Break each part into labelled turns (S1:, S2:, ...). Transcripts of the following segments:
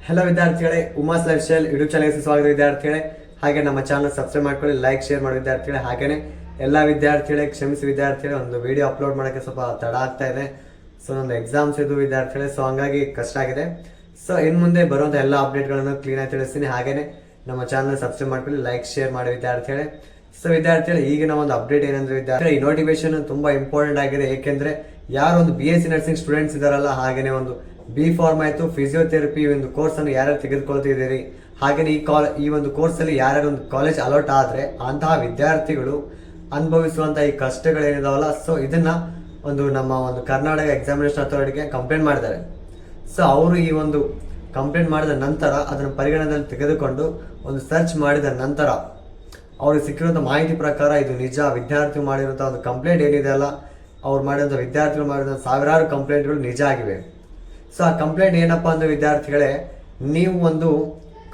S1: Hello ವಿದ್ಯಾರ್ಥಿಗಳೇ, Uma's life style YouTube ಚಾನಲ್ಗೆ ಸ್ವಾಗತ ವಿದ್ಯಾರ್ಥಿಗಳೇ. ಹಾಗೆ ನಮ್ಮ ಚಾನಲ್ ಸಬ್ಸ್ಕ್ರೈಬ್ ಮಾಡ್ಕೊಳ್ಳಿ, ಲೈಕ್ ಶೇರ್ ಮಾಡಿ ವಿದ್ಯಾರ್ಥಿಗಳೇ. ಹಾಗೆಯೇ ಎಲ್ಲ ವಿದ್ಯಾರ್ಥಿಗಳೇ ಕ್ಷಮಿಸಿ ವಿದ್ಯಾರ್ಥಿಗಳೇ, ಒಂದು ವಿಡಿಯೋ ಅಪ್ಲೋಡ್ ಮಾಡೋಕ್ಕೆ ಸ್ವಲ್ಪ ತಡ ಆಗ್ತಾ ಇದೆ. ಸೊ ಒಂದು ಎಕ್ಸಾಮ್ಸ್ ಇದು ವಿದ್ಯಾರ್ಥಿಗಳೇ, ಸೊ ಹಂಗಾಗಿ ಕಷ್ಟ ಆಗಿದೆ. ಸೊ ಇನ್ನು ಮುಂದೆ ಬರುವಂಥ ಎಲ್ಲ ಅಪ್ಡೇಟ್ಗಳನ್ನು ಕ್ಲೀನಾಗಿ ತಿಳಿಸ್ತೀನಿ. ಹಾಗೆಯೇ ನಮ್ಮ ಚಾನಲ್ ಸಬ್ಸ್ಕ್ರೈಬ್ ಮಾಡ್ಕೊಳ್ಳಿ, ಲೈಕ್ ಶೇರ್ ಮಾಡಿ ವಿದ್ಯಾರ್ಥಿಗಳೇ. ಸೊ ವಿದ್ಯಾರ್ಥಿಗಳು, ಈಗಿನ ಒಂದು ಅಪ್ಡೇಟ್ ಏನಂದ್ರೆ ವಿದ್ಯಾರ್ಥಿಗಳು, ಈ ನೋಟಿಫಿಕೇಶನ್ ತುಂಬಾ ಇಂಪಾರ್ಟೆಂಟ್ ಆಗಿದೆ. ಏಕೆಂದ್ರೆ ಯಾರು ಒಂದು BSc ನರ್ಸಿಂಗ್ ಸ್ಟೂಡೆಂಟ್ಸ್ ಇದಾರಲ್ಲ, ಹಾಗೇನೆ ಒಂದು B.Pharm ಆಯ್ತು, ಫಿಸಿಯೋಥೆರಪಿ ಒಂದು ಕೋರ್ಸ್ ಅನ್ನು ಯಾರ್ಯಾರು ತೆಗೆದುಕೊಳ್ತಿದ್ದೀರಿ, ಹಾಗೇನೆ ಈ ಒಂದು ಕೋರ್ಸ್ ಅಲ್ಲಿ ಯಾರ್ಯಾರು ಒಂದು ಕಾಲೇಜ್ ಅಲಾಟ್ ಆದ್ರೆ ಅಂತಹ ವಿದ್ಯಾರ್ಥಿಗಳು ಅನುಭವಿಸುವಂತಹ ಈ ಕಷ್ಟಗಳೇನಿದಾವಲ್ಲ, ಸೊ ಇದನ್ನ ನಮ್ಮ ಒಂದು ಕರ್ನಾಟಕ ಎಕ್ಸಾಮಿನೇಷನ್ ಅಥಾರಿಟಿಗೆ ಕಂಪ್ಲೇಂಟ್ ಮಾಡಿದ್ದಾರೆ. ಸೊ ಅವರು ಈ ಒಂದು ಕಂಪ್ಲೇಂಟ್ ಮಾಡಿದ ನಂತರ ಅದನ್ನು ಪರಿಗಣನೆಯಲ್ಲಿ ತೆಗೆದುಕೊಂಡು ಒಂದು ಸರ್ಚ್ ಮಾಡಿದ ನಂತರ ಅವ್ರಿಗೆ ಸಿಕ್ಕಿರುವಂಥ ಮಾಹಿತಿ ಪ್ರಕಾರ ಇದು ನಿಜ. ವಿದ್ಯಾರ್ಥಿ ಮಾಡಿರುವಂಥ ಒಂದು ಕಂಪ್ಲೇಂಟ್ ಏನಿದೆ ಅಲ್ಲ, ಅವ್ರು ಮಾಡಿದಂಥ ವಿದ್ಯಾರ್ಥಿಗಳು ಮಾಡಿದಂಥ ಸಾವಿರಾರು ಕಂಪ್ಲೇಂಟ್ಗಳು ನಿಜ ಆಗಿವೆ. ಸೊ ಆ ಕಂಪ್ಲೇಂಟ್ ಏನಪ್ಪಾ ಅಂದ್ರೆ ವಿದ್ಯಾರ್ಥಿಗಳೇ, ನೀವು ಒಂದು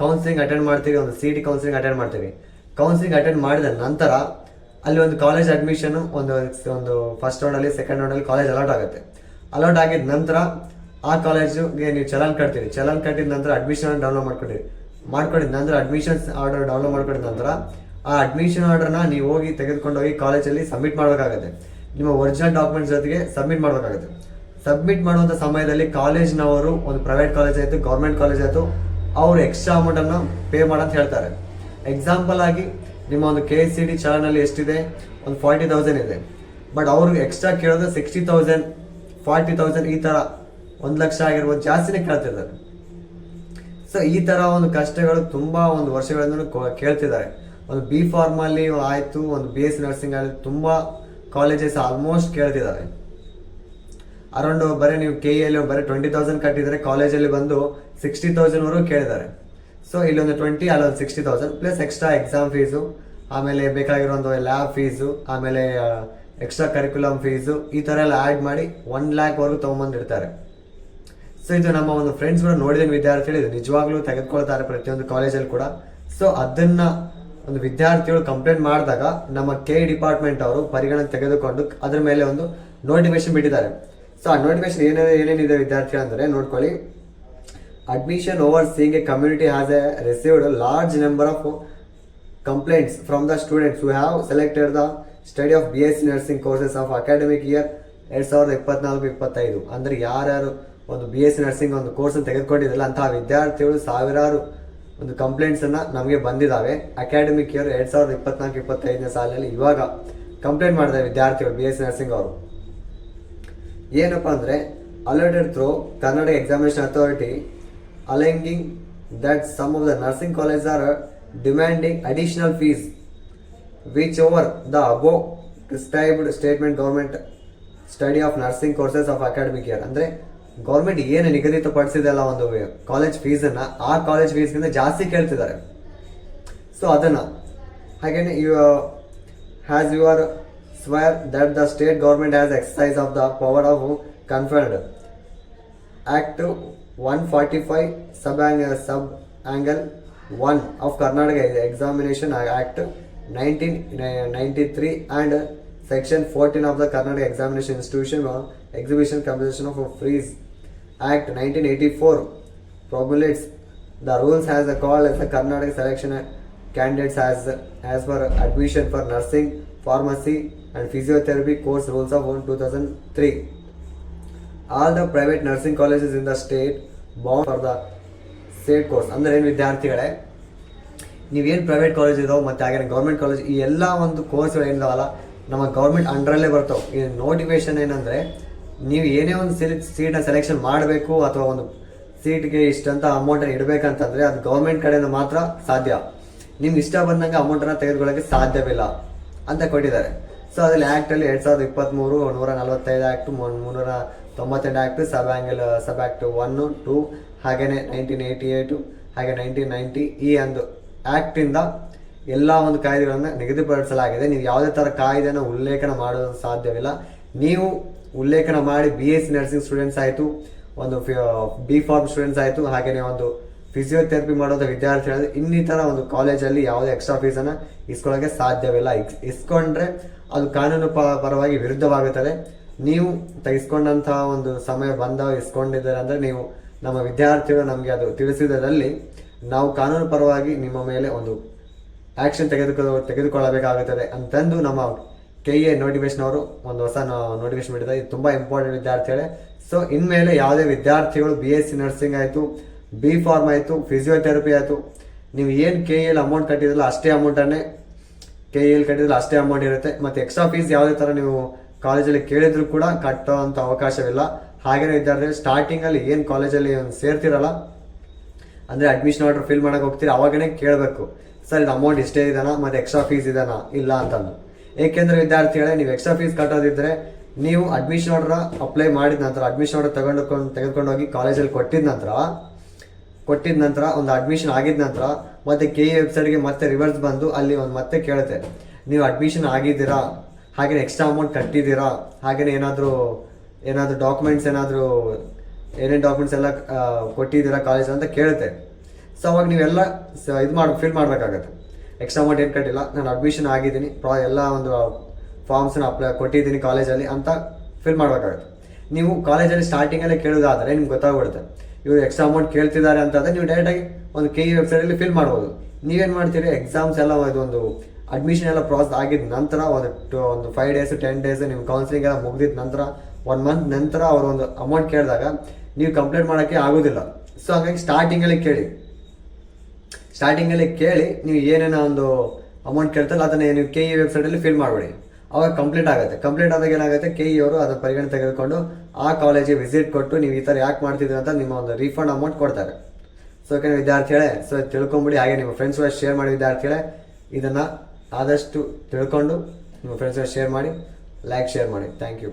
S1: ಕೌನ್ಸಿಲಿಂಗ್ ಅಟೆಂಡ್ ಮಾಡ್ತೀವಿ, ಒಂದು CT ಕೌನ್ಸಿಲಿಂಗ್ ಅಟೆಂಡ್ ಮಾಡ್ತೀವಿ. ಕೌನ್ಸಿಲಿಂಗ್ ಅಟೆಂಡ್ ಮಾಡಿದ ನಂತರ ಅಲ್ಲಿ ಒಂದು ಕಾಲೇಜ್ ಅಡ್ಮಿಷನ್ ಒಂದು ಫಸ್ಟ್ ರೌಂಡಲ್ಲಿ, ಸೆಕೆಂಡ್ ರೌಂಡಲ್ಲಿ ಕಾಲೇಜ್ ಅಲಾಟ್ ಆಗುತ್ತೆ. ಅಲಾಟ್ ಆಗಿದ ನಂತರ ಆ ಕಾಲೇಜಿಗೆ ನೀವು ಚಲನ್ ಕಟ್ತೀರಿ. ಚಲನ್ ಕಟ್ಟಿದ ನಂತರ ಅಡ್ಮಿಷನ್ ಡೌನ್ಲೋಡ್ ಮಾಡ್ಕೊಂಡಿದ ನಂತರ ಅಡ್ಮಿಷನ್ಸ್ ಆರ್ಡರ್ ಡೌನ್ಲೋಡ್ ಮಾಡ್ಕೊಂಡಿದ ನಂತರ ಆ ಅಡ್ಮಿಷನ್ ಆರ್ಡರ್ನ ನೀವು ಹೋಗಿ ತೆಗೆದುಕೊಂಡು ಹೋಗಿ ಕಾಲೇಜಲ್ಲಿ ಸಬ್ಮಿಟ್ ಮಾಡಬೇಕಾಗುತ್ತೆ. ನಿಮ್ಮ ಒರಿಜಿನಲ್ ಡಾಕ್ಯುಮೆಂಟ್ಸ್ ಜೊತೆಗೆ ಸಬ್ಮಿಟ್ ಮಾಡಬೇಕಾಗುತ್ತೆ. ಸಬ್ಮಿಟ್ ಮಾಡುವಂಥ ಸಮಯದಲ್ಲಿ ಕಾಲೇಜ್ನವರು, ಒಂದು ಪ್ರೈವೇಟ್ ಕಾಲೇಜ್ ಆಯಿತು, ಗೌರ್ಮೆಂಟ್ ಕಾಲೇಜ್ ಆಯಿತು, ಅವರು ಎಕ್ಸ್ಟ್ರಾ ಅಮೌಂಟನ್ನು ಪೇ ಮಾಡಂತ ಹೇಳ್ತಾರೆ. ಎಕ್ಸಾಂಪಲ್ ಆಗಿ ನಿಮ್ಮ ಒಂದು KCD ಚಲನಲ್ಲಿ ಎಷ್ಟಿದೆ, ಒಂದು 40,000 ಇದೆ. ಬಟ್ ಅವ್ರಿಗೆ ಎಕ್ಸ್ಟ್ರಾ ಕೇಳೋದು 60,000, 40,000, ಈ ಥರ 1,00,000 ಆಗಿರ್ಬೋದು, ಜಾಸ್ತಿನೇ ಕೇಳ್ತಿದ್ದಾರೆ. ಸೊ ಈ ಥರ ಒಂದು ಕಷ್ಟಗಳು ತುಂಬ ಒಂದು ವರ್ಷಗಳಿಂದ ಕೇಳ್ತಿದ್ದಾರೆ. ಒಂದು B.Pharm ಅಲ್ಲಿ ಆಯಿತು, ಒಂದು BSc ನರ್ಸಿಂಗ್ ಅಲ್ಲಿ ತುಂಬ ಕಾಲೇಜಸ್ ಆಲ್ಮೋಸ್ಟ್ ಕೇಳ್ತಿದ್ದಾರೆ. ಅರೌಂಡ್ ಬರೀ ನೀವು KE ಬರೀ 20,000 ಕಟ್ಟಿದರೆ ಕಾಲೇಜಲ್ಲಿ ಬಂದು 60,000 ವರೆಗೂ ಕೇಳಿದ್ದಾರೆ. ಸೊ ಇಲ್ಲೊಂದು 20, ಅಲ್ಲೊಂದು 60,000 ಪ್ಲಸ್ ಎಕ್ಸ್ಟ್ರಾ ಎಕ್ಸಾಮ್ ಫೀಸು, ಆಮೇಲೆ ಬೇಕಾಗಿರೋ ಲ್ಯಾಬ್ ಫೀಸು, ಆಮೇಲೆ ಎಕ್ಸ್ಟ್ರಾ ಕರಿಕ್ಯುಲಮ್ ಫೀಸು, ಈ ಥರ ಎಲ್ಲ ಆ್ಯಡ್ ಮಾಡಿ 1 lakh ವರೆಗೂ ತೊಗೊಂಬಂದಿರ್ತಾರೆ. ಸೊ ಇದು ನಮ್ಮ ಒಂದು ಫ್ರೆಂಡ್ಸ್ ಕೂಡ ನೋಡಿದ ವಿದ್ಯಾರ್ಥಿಗಳು ಇದು ನಿಜವಾಗ್ಲೂ ತೆಗೆದುಕೊಳ್ತಾರೆ ಪ್ರತಿಯೊಂದು ಕಾಲೇಜಲ್ಲಿ ಕೂಡ. ಸೊ ಅದನ್ನ ಒಂದು ವಿದ್ಯಾರ್ಥಿಗಳು ಕಂಪ್ಲೇಂಟ್ ಮಾಡಿದಾಗ ನಮ್ಮ KE ಡಿಪಾರ್ಟ್ಮೆಂಟ್ ಅವರು ಪರಿಗಣನೆ ತೆಗೆದುಕೊಂಡು ಅದ್ರ ಮೇಲೆ ಒಂದು ನೋಟಿಫಿಕೇಶನ್ ಬಿಟ್ಟಿದ್ದಾರೆ. ಸೊ ಆ ನೋಟಿಫಿಕೇಶನ್ ಏನೇನಿದೆ ವಿದ್ಯಾರ್ಥಿಗಳು ಅಂದರೆ ನೋಡ್ಕೊಳ್ಳಿ. Admission over seeing A community has received large number of complaints from the students who have selected the study of BSc nursing courses of academic year 2024-25. ಅಂದರೆ ಯಾರ್ಯಾರು ಒಂದು BSc ನರ್ಸಿಂಗ್ ಒಂದು ಕೋರ್ಸ್ ತೆಗೆದುಕೊಂಡಿದ್ರಲ್ಲ, ಅಂತಹ ವಿದ್ಯಾರ್ಥಿಗಳು ಸಾವಿರಾರು ಒಂದು ಕಂಪ್ಲೇಂಟ್ಸ್ ಅನ್ನ ನಮಗೆ ಬಂದಿದ್ದಾವೆ. ಅಕಾಡೆಮಿಕ್ ಇಯರ್ 2024-25 ಸಾಲಿನಲ್ಲಿ ಇವಾಗ ಕಂಪ್ಲೇಂಟ್ ಮಾಡಿದ್ದಾರೆ ವಿದ್ಯಾರ್ಥಿಗಳು BSc ನರ್ಸಿಂಗ್ ಅವರು. ಏನಪ್ಪಾ ಅಂದ್ರೆ, alerted through Karnataka examination authority alleging that some of the nursing college are demanding additional fees which over the above prescribed statement government study of nursing courses of academic year. ಅಂದ್ರೆ government ಏನು ನಿಗದಿತಪಡಿಸಿದೆ ಅಲ್ಲ ಒಂದು college ಫೀಸನ್ನ, ಆ college ಫೀಸ್ಗಿಂತ ಜಾಸ್ತಿ ಕೇಳ್ತಿದ್ದಾರೆ. So ಅದನ್ನ ಹಾಗೇನೆ as you are aware that the state government has exercise of the power of conferred act 145 sub angle 1 of Karnataka examination act 1993 and Section 14 of the Karnataka Examination Institution Exhibition Composition of Fees Act 1984 promulgates the rules as a call as the Karnataka selection candidates as per admission for nursing, pharmacy and physiotherapy course rules of 2003. All the private nursing colleges in the state bound for the state course. ಅಂದರೆ ಏನು ವಿದ್ಯಾರ್ಥಿಗಳೇ, ನೀವೇನು private college ಇದಾವೆ ಮತ್ತು ಹಾಗೆ government college, ಈ ಎಲ್ಲ ಒಂದು ಕೋರ್ಸ್ಗಳು ಏನಿದಾವಲ್ಲ ನಮ್ಮ ಗೌರ್ಮೆಂಟ್ ಅಂಡರಲ್ಲೇ ಬರ್ತಾವೆ. ಈ ನೋಟಿಫಿಕೇಶನ್ ಏನಂದರೆ, ನೀವು ಏನೇ ಒಂದು ಸೀಟ್ನ ಸೆಲೆಕ್ಷನ್ ಮಾಡಬೇಕು ಅಥವಾ ಒಂದು ಸೀಟ್ಗೆ ಇಷ್ಟಂತ ಅಮೌಂಟನ್ನು ಇಡಬೇಕಂತಂದರೆ ಅದು ಗೌರ್ಮೆಂಟ್ ಕಡೆಯಿಂದ ಮಾತ್ರ ಸಾಧ್ಯ. ನಿಮ್ಗೆ ಇಷ್ಟ ಬಂದಂಗೆ ಅಮೌಂಟನ್ನು ತೆಗೆದುಕೊಳ್ಳೋಕ್ಕೆ ಸಾಧ್ಯವಿಲ್ಲ ಅಂತ ಕೊಟ್ಟಿದ್ದಾರೆ. ಸೊ ಅದರಲ್ಲಿ ಆ್ಯಕ್ಟಲ್ಲಿ 2023 145 ಆ್ಯಕ್ಟ್, 398 ಆ್ಯಕ್ಟ್, ಸಬ್ ಆ್ಯಕ್ಟ್ 1, 2, ಹಾಗೆಯೇ 1988 ಹಾಗೆ 1990 ಈ ಒಂದು ಆ್ಯಕ್ಟಿಂದ ಎಲ್ಲ ಒಂದು ಕಾಯ್ದೆಗಳನ್ನು ನಿಗದಿಪಡಿಸಲಾಗಿದೆ. ನೀವು ಯಾವುದೇ ಥರ ಕಾಯ್ದೆಯನ್ನು ಉಲ್ಲೇಖನ ಮಾಡೋದು ಸಾಧ್ಯವಿಲ್ಲ. ನೀವು ಉಲ್ಲೇಖನ ಮಾಡಿ BSc ನರ್ಸಿಂಗ್ ಸ್ಟೂಡೆಂಟ್ಸ್ ಆಯಿತು, ಒಂದು B.Pharm ಸ್ಟೂಡೆಂಟ್ಸ್ ಆಯಿತು, ಹಾಗೆಯೇ ಒಂದು ಫಿಸಿಯೋಥೆರಪಿ ಮಾಡೋದು ವಿದ್ಯಾರ್ಥಿಗಳು, ಇನ್ನಿತರ ಒಂದು ಕಾಲೇಜಲ್ಲಿ ಯಾವುದೇ ಎಕ್ಸ್ಟ್ರಾ ಫೀಸನ್ನು ಇಸ್ಕೊಳ್ಳೋಕ್ಕೆ ಸಾಧ್ಯವಿಲ್ಲ. ಇಸ್ಕೊಂಡ್ರೆ ಅದು ಕಾನೂನು ಪರವಾಗಿ ವಿರುದ್ಧವಾಗುತ್ತದೆ. ನೀವು ತೆಗೆಸ್ಕೊಂಡಂತಹ ಒಂದು ಸಮಯ ಬಂದಾಗ ಇಸ್ಕೊಂಡಿದ್ದಾರೆ ಅಂದರೆ ನೀವು ನಮ್ಮ ವಿದ್ಯಾರ್ಥಿಗಳು ನಮಗೆ ಅದು ತಿಳಿಸಿದಲ್ಲಿ ನಾವು ಕಾನೂನು ಪರವಾಗಿ ನಿಮ್ಮ ಮೇಲೆ ಒಂದು ಆ್ಯಕ್ಷನ್ ತೆಗೆದುಕೊಳ್ಳಬೇಕಾಗುತ್ತದೆ ಅಂತಂದು ನಮ್ಮ KA ನೋಟಿಫಿಕೇಶನ್ ಅವರು ಒಂದು ಹೊಸ ನೋಟಿಫಿಕೇಶನ್ ಬಿಟ್ಟಿದ್ದಾರೆ. ಇದು ತುಂಬ ಇಂಪಾರ್ಟೆಂಟ್ ವಿದ್ಯಾರ್ಥಿಗಳೇ. ಸೊ ಇನ್ಮೇಲೆ ಯಾವುದೇ ವಿದ್ಯಾರ್ಥಿಗಳು BSc ನರ್ಸಿಂಗ್ ಆಯಿತು, B.Pharm ಆಯಿತು, ಫಿಸಿಯೋಥೆರಪಿ ಆಯಿತು, ನೀವು ಏನು KAL ಅಮೌಂಟ್ ಕಟ್ಟಿದ್ರಲ್ಲ ಅಷ್ಟೇ ಅಮೌಂಟನ್ನೇ KAL ಕಟ್ಟಿದ್ರೆ ಅಷ್ಟೇ ಅಮೌಂಟ್ ಇರುತ್ತೆ. ಮತ್ತು ಎಕ್ಸ್ಟ್ರಾ ಫೀಸ್ ಯಾವುದೇ ಥರ ನೀವು ಕಾಲೇಜಲ್ಲಿ ಕೇಳಿದ್ರು ಕೂಡ ಕಟ್ಟೋ ಅಂಥ ಅವಕಾಶವಿಲ್ಲ. ಹಾಗೆಯೇ ವಿದ್ಯಾರ್ಥಿಗಳು ಸ್ಟಾರ್ಟಿಂಗಲ್ಲಿ ಏನು ಕಾಲೇಜಲ್ಲಿ ಸೇರ್ತಿರಲ್ಲ ಅಂದರೆ ಅಡ್ಮಿಷನ್ ಆರ್ಡರ್ ಫಿಲ್ ಮಾಡೋಕೆ ಹೋಗ್ತೀರಿ, ಅವಾಗನೇ ಕೇಳಬೇಕು, ಸರ್ ಇದು ಅಮೌಂಟ್ ಇಷ್ಟೇ ಇದಾನಾ ಮತ್ತು ಎಕ್ಸ್ಟ್ರಾ ಫೀಸ್ ಇದಾನಾ ಇಲ್ಲ ಅಂತಂದು. ಏಕೆಂದರೆ ವಿದ್ಯಾರ್ಥಿಗಳೇ, ನೀವು ಎಕ್ಸ್ಟ್ರಾ ಫೀಸ್ ಕಟ್ಟೋದಿದ್ದರೆ ನೀವು ಅಡ್ಮಿಷನ್ ಆರ್ಡರ್ ಅಪ್ಲೈ ಮಾಡಿದ ನಂತರ, ಅಡ್ಮಿಷನ್ ಆರ್ಡರ್ ತೆಗೆದುಕೊಂಡೋಗಿ ಕಾಲೇಜಲ್ಲಿ ಕೊಟ್ಟಿದ ನಂತರ ಒಂದು ಅಡ್ಮಿಷನ್ ಆಗಿದ ನಂತರ ಮತ್ತೆ KA ವೆಬ್ಸೈಟ್ಗೆ ಮತ್ತೆ ರಿವರ್ಸ್ ಬಂದು ಅಲ್ಲಿ ಒಂದು ಮತ್ತೆ ಕೇಳುತ್ತೆ, ನೀವು ಅಡ್ಮಿಷನ್ ಆಗಿದ್ದೀರಾ, ಹಾಗೆಯೇ ಎಕ್ಸ್ಟ್ರಾ ಅಮೌಂಟ್ ಕಟ್ಟಿದ್ದೀರಾ, ಹಾಗೆಯೇ ಏನಾದರೂ ಡಾಕ್ಯುಮೆಂಟ್ಸ್ ಏನೇನು ಡಾಕ್ಯುಮೆಂಟ್ಸ್ ಎಲ್ಲ ಕೊಟ್ಟಿದ್ದೀರಾ ಕಾಲೇಜ್ ಅಂತ ಕೇಳುತ್ತೆ. ಸೊ ಅವಾಗ ನೀವೆಲ್ಲ ಫಿಲ್ ಮಾಡಬೇಕಾಗತ್ತೆ. ಎಕ್ಸ್ಟ್ರಾ ಅಮೌಂಟ್ ಏನು ಕಟ್ಟಿಲ್ಲ, ನಾನು ಅಡ್ಮಿಷನ್ ಆಗಿದ್ದೀನಿ, ಎಲ್ಲ ಒಂದು ಫಾರ್ಮ್ಸನ್ನ ಕೊಟ್ಟಿದ್ದೀನಿ ಕಾಲೇಜಲ್ಲಿ ಅಂತ ಫಿಲ್ ಮಾಡಬೇಕಾಗುತ್ತೆ. ನೀವು ಕಾಲೇಜಲ್ಲಿ ಸ್ಟಾರ್ಟಿಂಗಲ್ಲೇ ಕೇಳೋದಾದರೆ ನಿಮ್ಗೆ ಗೊತ್ತಾಗ್ಬಿಡುತ್ತೆ ಇವರು ಎಕ್ಸ್ಟ್ರಾ ಅಮೌಂಟ್ ಕೇಳ್ತಿದ್ದಾರೆ ಅಂತಂದರೆ ನೀವು ಡೈರೆಕ್ಟಾಗಿ ಒಂದು KA ವೆಬ್ಸೈಟಲ್ಲಿ ಫಿಲ್ ಮಾಡ್ಬೋದು. ನೀವೇನು ಮಾಡ್ತೀರಿ, ಎಕ್ಸಾಮ್ಸ್ ಎಲ್ಲ ಇದೊಂದು ಅಡ್ಮಿಷನ್ ಎಲ್ಲ ಪ್ರಾಸೆಸ್ ಆಗಿದ ನಂತರ ಒಂದು 5 days 10 days ನಿಮ್ಮ ಕೌನ್ಸಿಲಿಂಗ್ ಎಲ್ಲ ಮುಗಿದಿದ್ದ ನಂತರ 1 month ನಂತರ ಅವರು ಒಂದು ಅಮೌಂಟ್ ಕೇಳಿದಾಗ ನೀವು ಕಂಪ್ಲೇಂಟ್ ಮಾಡೋಕ್ಕೆ ಆಗೋದಿಲ್ಲ. ಸೊ ಹಾಗಾಗಿ ಸ್ಟಾರ್ಟಿಂಗಲ್ಲಿ ಕೇಳಿ ನೀವು ಏನೇನೋ ಒಂದು ಅಮೌಂಟ್ ಕೇಳ್ತಲ್ಲ ಅದನ್ನು ನೀವು KA ವೆಬ್ಸೈಟಲ್ಲಿ ಫಿಲ್ ಮಾಡಬೇಡಿ. ಅವಾಗ ಕಂಪ್ಲೀಟ್ ಆಗುತ್ತೆ. ಕಂಪ್ಲೀಟ್ ಆದಾಗ ಏನಾಗುತ್ತೆ, KA ಅವರು ಅದನ್ನು ಪರಿಗಣನೆ ತೆಗೆದುಕೊಂಡು ಆ ಕಾಲೇಜಿಗೆ ವಿಸಿಟ್ ಕೊಟ್ಟು ನೀವು ಈ ಥರ ಯಾಕೆ ಮಾಡ್ತಿದ್ದೀರಿ ಅಂತ ನಿಮ್ಮ ಒಂದು ರೀಫಂಡ್ ಅಮೌಂಟ್ ಕೊಡ್ತಾರೆ. ಸೊ ಯಾಕಂದರೆ ವಿದ್ಯಾರ್ಥಿಗಳೇ, ಸೊ ತಿಳ್ಕೊಂಬಿಡಿ. ಹಾಗೆ ನಿಮ್ಮ ಫ್ರೆಂಡ್ಸ್ ಶೇರ್ ಮಾಡಿ ವಿದ್ಯಾರ್ಥಿಗಳೇ. ಇದನ್ನು ಆದಷ್ಟು ತಿಳ್ಕೊಂಡು ನಿಮ್ಮ ಫ್ರೆಂಡ್ಸ್ ಶೇರ್ ಮಾಡಿ, ಶೇರ್ ಮಾಡಿ. Thank you.